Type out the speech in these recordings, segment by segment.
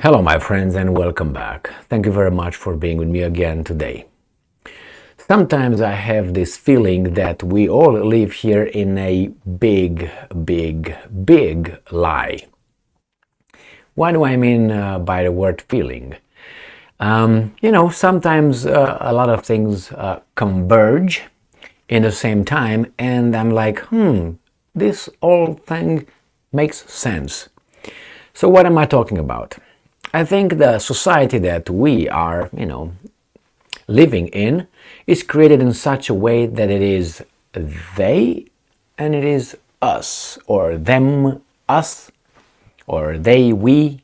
Hello, my friends, and welcome back. Thank you very much for being with me again today. Sometimes I have this feeling that we all live here in a big lie. What do I mean by the word feeling? Sometimes a lot of things converge in the same time, and I'm like, this whole thing makes sense. So what am I talking about? I think the society that we are, living in is created in such a way that it is they and it is us, or them, us, or they, we.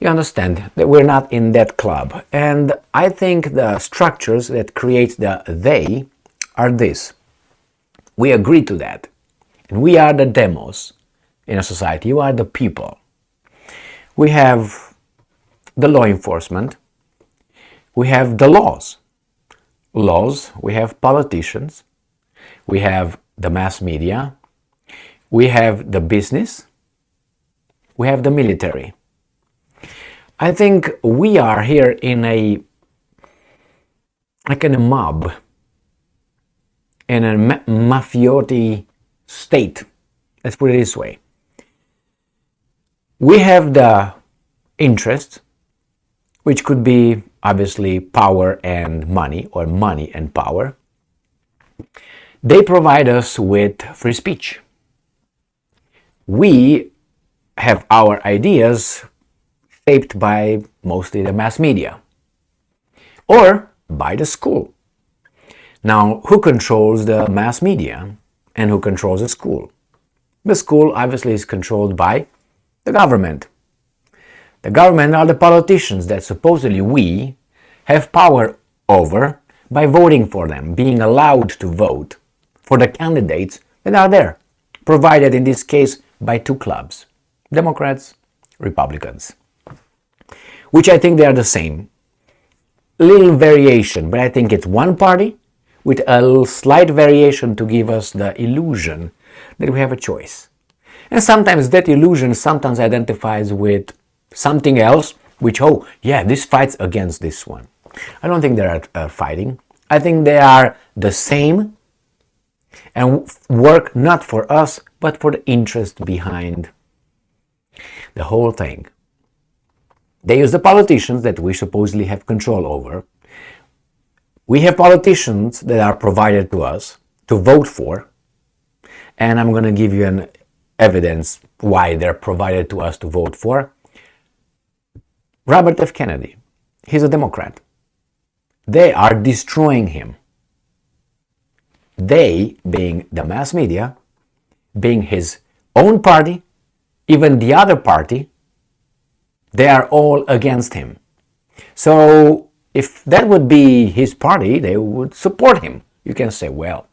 You understand that we're not in that club. And I think the structures that create the they are this. We agree to that. And we are the demos in a society. You are the people. We have the law enforcement, we have the laws, we have politicians, we have the mass media, we have the business, we have the military. I think we are here in a mob, in a mafiosi state. Let's put it this way. We have the interests, which could be obviously power and money, or money and power. They provide us with free speech. We have our ideas shaped by mostly the mass media or by the school. Now, who controls the mass media and who controls the school? The school obviously is controlled by the government. The government are the politicians that supposedly we have power over by voting for them, being allowed to vote for the candidates that are there, provided in this case by two clubs, Democrats, Republicans, which I think they are the same. Little variation, but I think it's one party with a slight variation to give us the illusion that we have a choice. And sometimes that illusion sometimes identifies with something else, which, this fights against this one. I don't think they are fighting. I think they are the same and work not for us, but for the interest behind the whole thing. They use the politicians that we supposedly have control over. We have politicians that are provided to us to vote for, and I'm going to give you an evidence why they're provided to us to vote for. Robert F. Kennedy, he's a Democrat. They are destroying him. They, being the mass media, being his own party, even the other party, they are all against him. So if that would be his party, they would support him. You can say, well,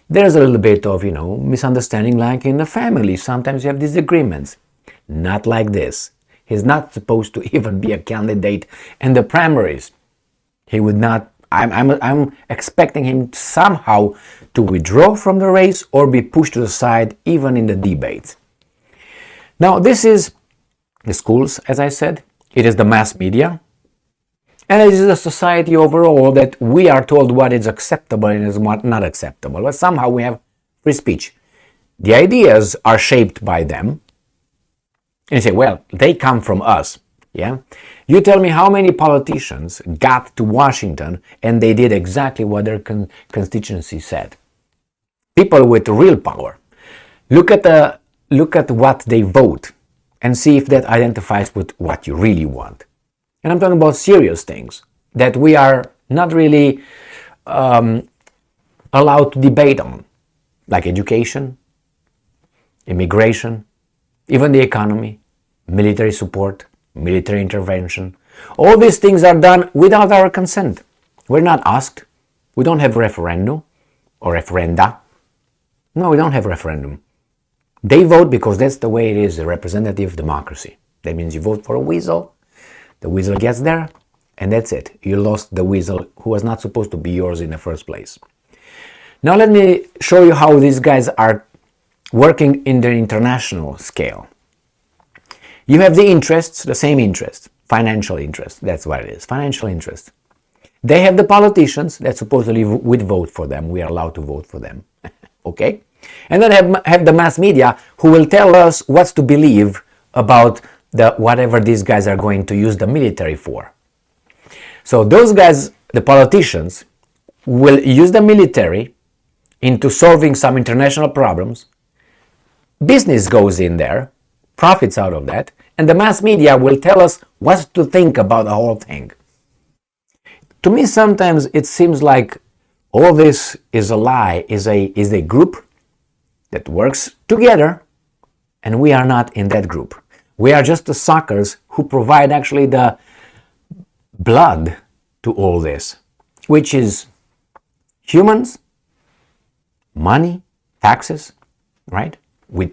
there's a little bit of, misunderstanding like in the family. Sometimes you have disagreements. Not like this. He's not supposed to even be a candidate in the primaries. He would not. I'm expecting him somehow to withdraw from the race or be pushed to the side even in the debates. Now, this is the schools, as I said. It is the mass media. And it is the society overall that we are told what is acceptable and is what not acceptable. But somehow we have free speech. The ideas are shaped by them. And you say, well, they come from us. Yeah? You tell me how many politicians got to Washington and they did exactly what their constituency said. People with real power. Look at what they vote and see if that identifies with what you really want. And I'm talking about serious things that we are not really allowed to debate on, like education, immigration, even the economy, military support, military intervention. All these things are done without our consent. We're not asked. We don't have referendum or referenda. No, we don't have referendum. They vote because that's the way it is, a representative democracy. That means you vote for a weasel, the weasel gets there, and that's it. You lost the weasel who was not supposed to be yours in the first place. Now let me show you how these guys are working in the international scale. You have the interests, the same interest, financial interest. That's what it is, financial interest. They have the politicians that supposedly would vote for them. We are allowed to vote for them. Okay? And then have the mass media who will tell us what to believe about whatever these guys are going to use the military for. So those guys, the politicians, will use the military into solving some international problems. Business goes in there, profits out of that, and the mass media will tell us what to think about the whole thing. To me, sometimes it seems like all this is a lie, is a group that works together, and we are not in that group. We are just the suckers who provide actually the blood to all this, which is humans, money, taxes, right? We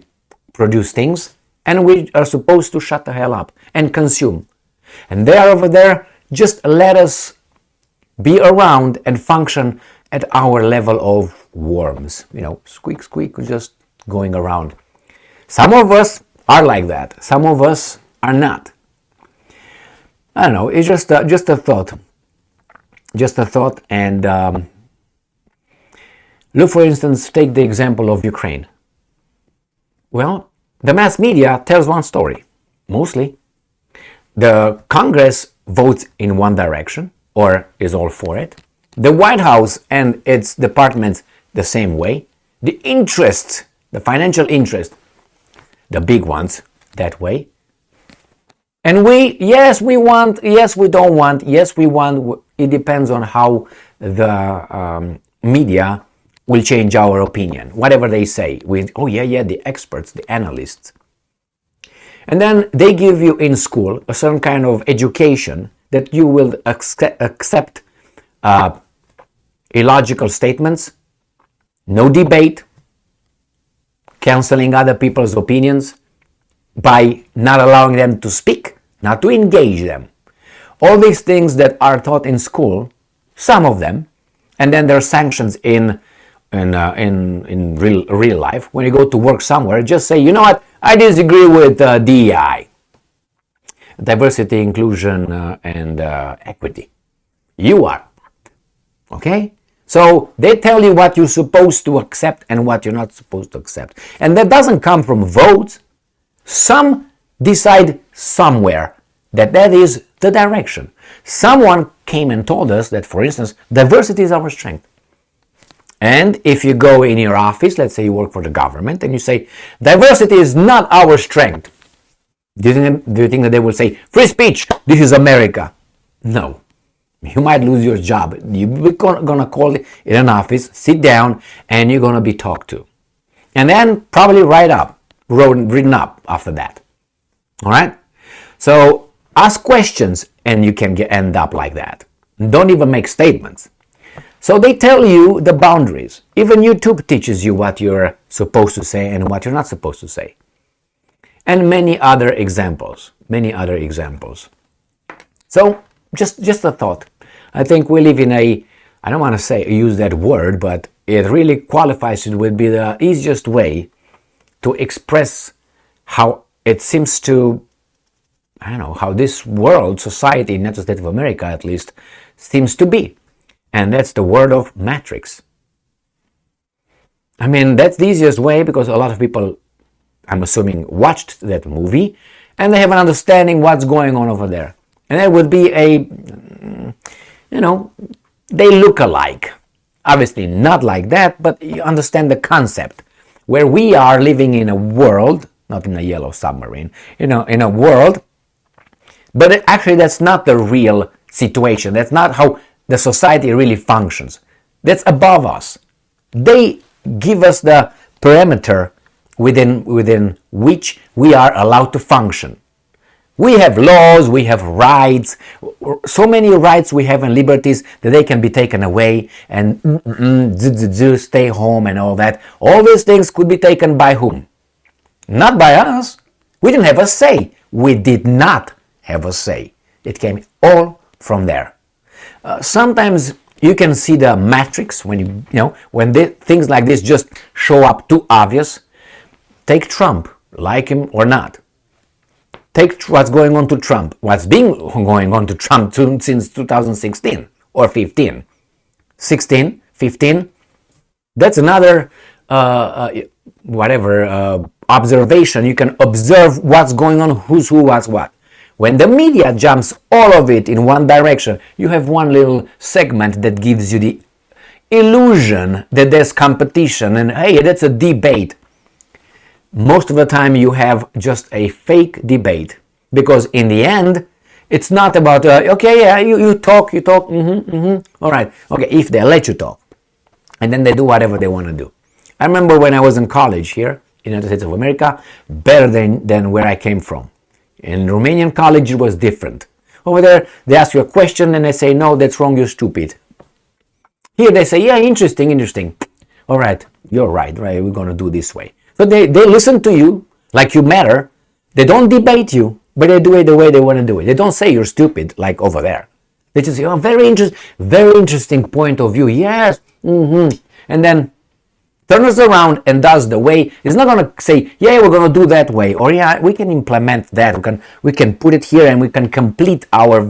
produce things, and we are supposed to shut the hell up and consume. And they are over there, just let us be around and function at our level of worms. Squeak, squeak, just going around. Some of us are like that. Some of us are not. I don't know. It's just a thought. Just a thought. And look, for instance, take the example of Ukraine. Well, the mass media tells one story, mostly. The Congress votes in one direction, or is all for it. The White House and its departments the same way. The interests, the financial interest, the big ones, that way. And yes, we want, yes, we don't want, yes, we want. It depends on how the media will change our opinion. Whatever they say, the experts, the analysts. And then they give you in school a certain kind of education that you will accept illogical statements, no debate, canceling other people's opinions by not allowing them to speak, not to engage them. All these things that are taught in school, some of them, and then there are sanctions in real life. When you go to work somewhere, just say, you know what, I disagree with DEI. Diversity, inclusion, and equity. You are. Okay? So they tell you what you're supposed to accept and what you're not supposed to accept. And that doesn't come from votes. Some decide somewhere that is the direction. Someone came and told us that, for instance, diversity is our strength. And if you go in your office, let's say you work for the government, and you say, diversity is not our strength. Do you think that they will say, free speech, this is America? No. You might lose your job. You're going to call it in an office, sit down, and you're going to be talked to. And then probably written up after that. All right? So ask questions, and you can end up like that. Don't even make statements. So they tell you the boundaries. Even YouTube teaches you what you're supposed to say and what you're not supposed to say. And many other examples. So just a thought. I think we live in I don't want to use that word, but it really qualifies. It would be the easiest way to express how it seems to, how this world, society, United States of America at least, seems to be. And that's the word of matrix. That's the easiest way because a lot of people, I'm assuming, watched that movie and they have an understanding what's going on over there. And that would be they look alike. Obviously not like that, but you understand the concept. Where we are living in a world, not in a yellow submarine, in a world, but actually that's not the real situation. That's not how the society really functions. That's above us. They give us the perimeter within which we are allowed to function. We have laws, we have rights, so many rights we have and liberties that they can be taken away and stay home and all that. All these things could be taken by whom? Not by us. We didn't have a say. We did not have a say. It came all from there. Sometimes you can see the matrix when when things like this just show up too obvious. Take Trump, like him or not. Take what's going on to Trump. What's been going on to Trump since 2016 or 15. 16, 15. That's another observation. You can observe what's going on, who's who, what's what. When the media jumps all of it in one direction, you have one little segment that gives you the illusion that there's competition and hey, that's a debate. Most of the time you have just a fake debate, because in the end it's not about you talk, all right, okay, if they let you talk, and then they do whatever they want to do. I remember when I was in college here in the United States of America, better than where I came from. In Romanian college it was different. Over there they ask you a question and they say, no, that's wrong, you're stupid. Here they say, yeah, interesting. All right, you're right, we're going to do this way. So they listen to you like you matter. They don't debate you, but they do it the way they want to do it. They don't say you're stupid like over there. They just say, oh, very interesting point of view. Yes. And then turns around and does the way. It's not going to say, yeah, we're going to do that way. Or yeah, we can implement that. We can put it here and we can complete our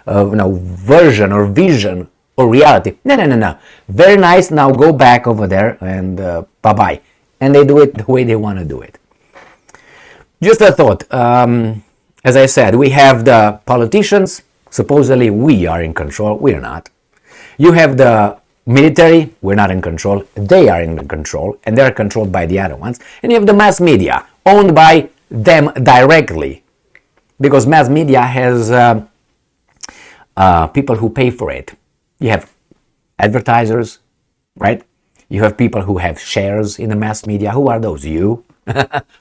version or vision or reality. No. Very nice. Now go back over there and bye-bye. And they do it the way they want to do it. Just a thought. As I said, we have the politicians. Supposedly we are in control. We are not. You have the military. We're not in control. They are in control. And they're controlled by the other ones. And you have the mass media, owned by them directly. Because mass media has people who pay for it. You have advertisers, right? You have people who have shares in the mass media. Who are those? You?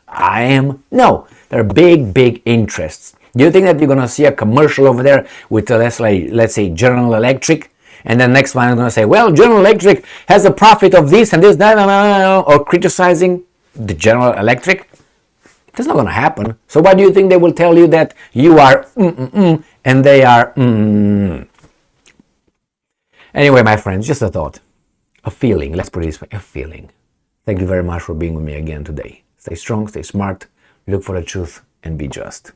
I am? No. They're big interests. Do you think that you're going to see a commercial over there with, let's say, General Electric? And then next one is going to say, well, General Electric has a profit of this and this, or criticizing the General Electric? That's not going to happen. So why do you think they will tell you that you are and they are Anyway, my friends, just a thought. A feeling, let's put it this way, a feeling. Thank you very much for being with me again today. Stay strong, stay smart, look for the truth, and be just.